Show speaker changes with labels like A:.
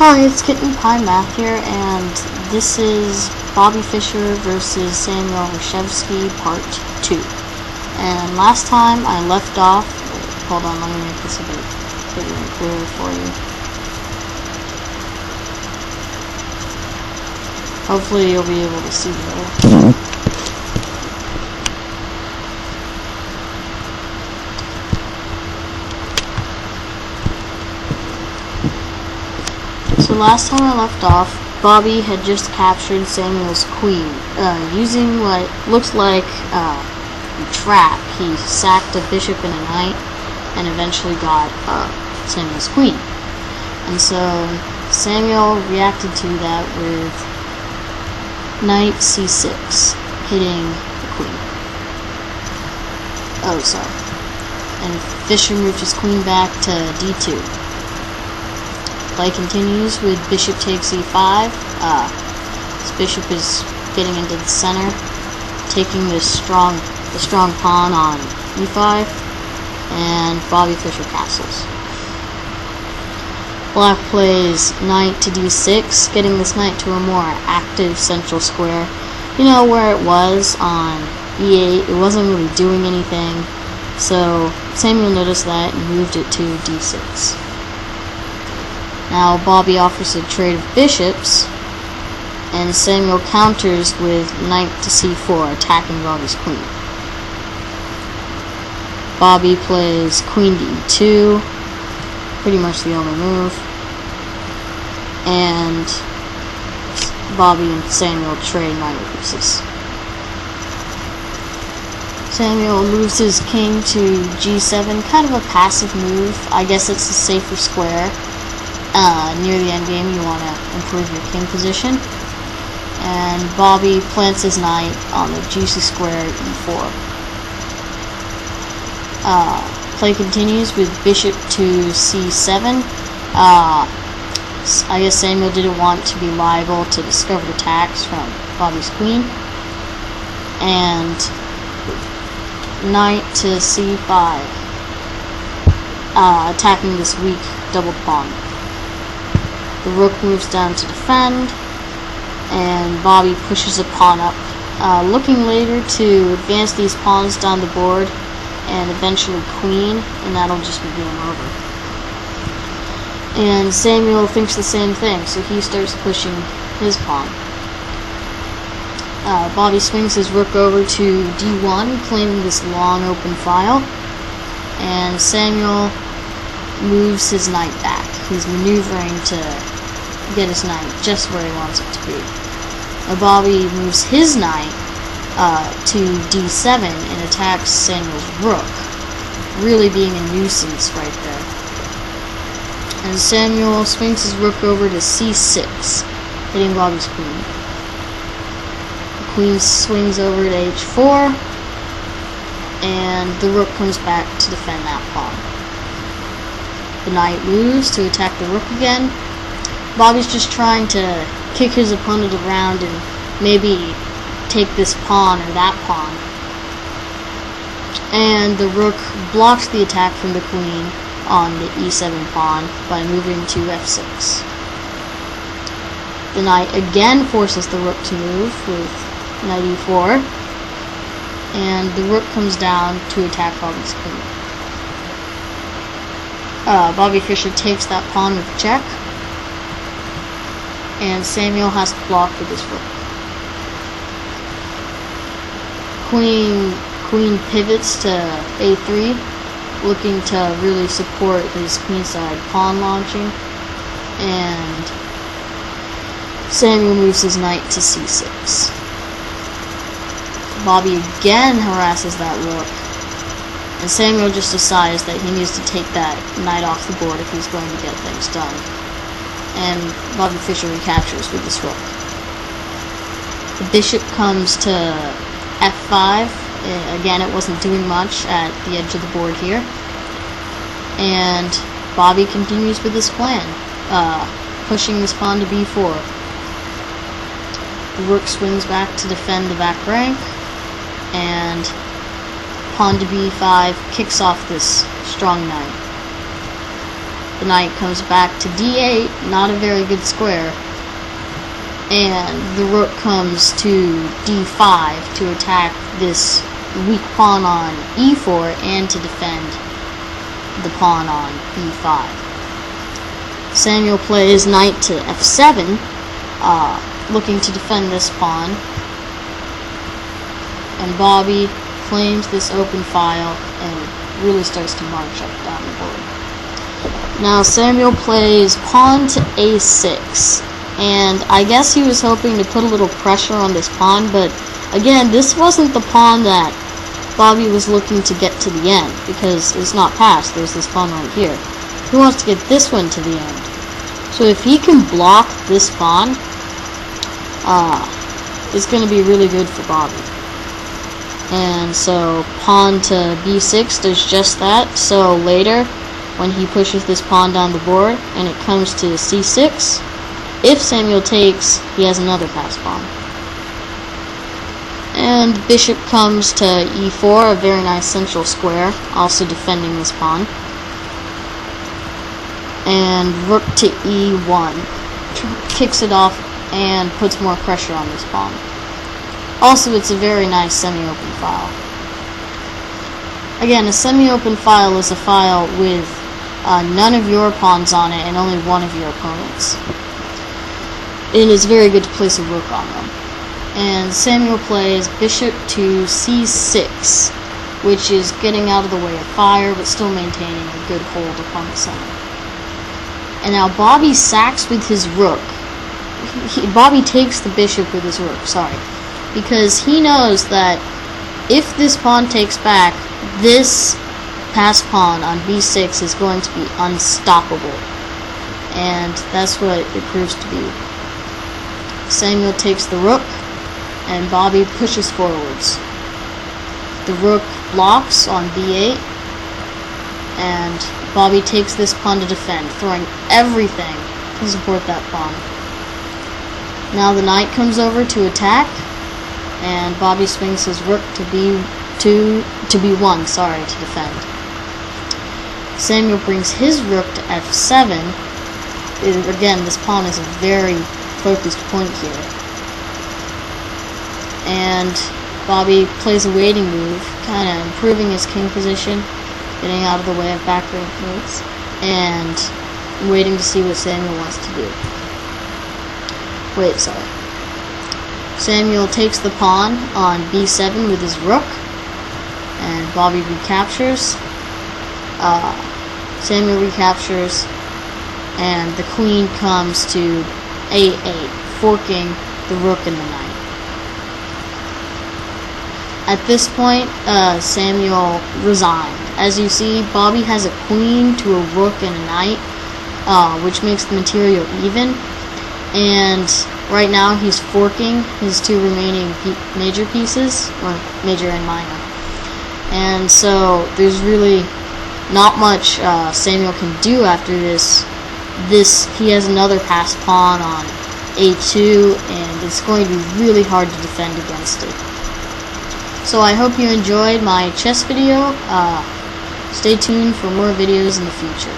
A: Hi, it's Kitten Pie Math here, and this is Bobby Fischer versus Samuel Reshevsky Part 2. And last time I left off, hold on, let me make this a bit bigger and clearer for you. Hopefully you'll be able to see better. So last time I left off, Bobby had just captured Samuel's queen. Using what looks like a trap, he sacked a bishop and a knight, and eventually got Samuel's queen. And so Samuel reacted to that with knight c6, hitting the queen. Oh, sorry. And Fischer moved his queen back to d2. Play continues with bishop takes e5. This bishop is getting into the center, taking the strong pawn on e5, and Bobby Fischer castles. Black plays knight to d6, getting this knight to a more active central square. You know, where it was on e8, it wasn't really doing anything, so Samuel noticed that and moved it to d6. Now Bobby offers a trade of bishops, and Samuel counters with knight to c4, attacking Bobby's queen. Bobby plays queen to e2, pretty much the only move, and Bobby and Samuel trade knight pieces. Samuel moves his king to g7, kind of a passive move. I guess it's a safer square. Near the endgame, you want to improve your king position. And Bobby plants his knight on the juicy square e4. Play continues with bishop to c7. I guess Samuel didn't want to be liable to discovered attacks from Bobby's queen. And knight to c5, attacking this weak double pawn. The rook moves down to defend, and Bobby pushes a pawn up, looking later to advance these pawns down the board, and eventually queen, and that'll just be game over. And Samuel thinks the same thing, so he starts pushing his pawn. Bobby swings his rook over to d1, claiming this long open file, and Samuel moves his knight back. He's maneuvering to get his knight just where he wants it to be. Bobby moves his knight to d7 and attacks Samuel's rook, really being a nuisance right there. And Samuel swings his rook over to c6, hitting Bobby's queen. The queen swings over to h4, and the rook comes back to defend that pawn. The knight moves to attack the rook again. Bobby's just trying to kick his opponent around and maybe take this pawn or that pawn. And the rook blocks the attack from the queen on the e7 pawn by moving to f6. The knight again forces the rook to move with knight e4, and the rook comes down to attack Bobby's queen. Bobby Fischer takes that pawn with check, and Samuel has to block with his rook. Queen pivots to a3, looking to really support his queenside pawn launching, and Samuel moves his knight to c6. Bobby again harasses that rook, and Samuel just decides that he needs to take that knight off the board if he's going to get things done. And Bobby Fischer recaptures with this rook. The bishop comes to f5. Again, it wasn't doing much at the edge of the board here. And Bobby continues with this plan, pushing this pawn to b4. The rook swings back to defend the back rank, and pawn to b5 kicks off this strong knight. the knight comes back to d8, not a very good square, and the rook comes to d5 to attack this weak pawn on e4 and to defend the pawn on b5. Samuel plays knight to f7, looking to defend this pawn, and Bobby claims this open file and really starts to march up down the board. Now Samuel plays pawn to a6, and I guess he was hoping to put a little pressure on this pawn, but again, this wasn't the pawn that Bobby was looking to get to the end, because it's not passed. There's this pawn right here. He wants to get this one to the end. So if he can block this pawn, it's going to be really good for Bobby. And so pawn to b6 does just that. So later, when he pushes this pawn down the board and it comes to c6, if Samuel takes, he has another pass pawn. And bishop comes to e4, a very nice central square, also defending this pawn. And rook to e1, kicks it off and puts more pressure on this pawn. Also, it's a very nice semi-open file. Again, a semi-open file is a file with none of your pawns on it and only one of your opponents. And it's very good to place a rook on them. And Samuel plays bishop to c6, which is getting out of the way of fire, but still maintaining a good hold upon the center. And now Bobby sacks with his rook. Bobby takes the bishop with his rook, because he knows that if this pawn takes back, this pass pawn on b6 is going to be unstoppable. And that's what it proves to be. Samuel takes the rook, and Bobby pushes forwards. The rook blocks on b8, and Bobby takes this pawn to defend, throwing everything to support that pawn. Now the knight comes over to attack, and Bobby swings his rook to b1, to defend. Samuel brings his rook to f7. Again, this pawn is a very focused point here. And Bobby plays a waiting move, kind of improving his king position, getting out of the way of back rank moves, and waiting to see what Samuel wants to do. Samuel takes the pawn on b7 with his rook, and Bobby recaptures. Samuel recaptures, and the queen comes to a8, forking the rook and the knight. At this point, Samuel resigned. As you see, Bobby has a queen to a rook and a knight, which makes the material even. And right now he's forking his two remaining major pieces, or major and minor. And so there's really not much Samuel can do after this. He has another passed pawn on a2, and it's going to be really hard to defend against it. So I hope you enjoyed my chess video. Stay tuned for more videos in the future.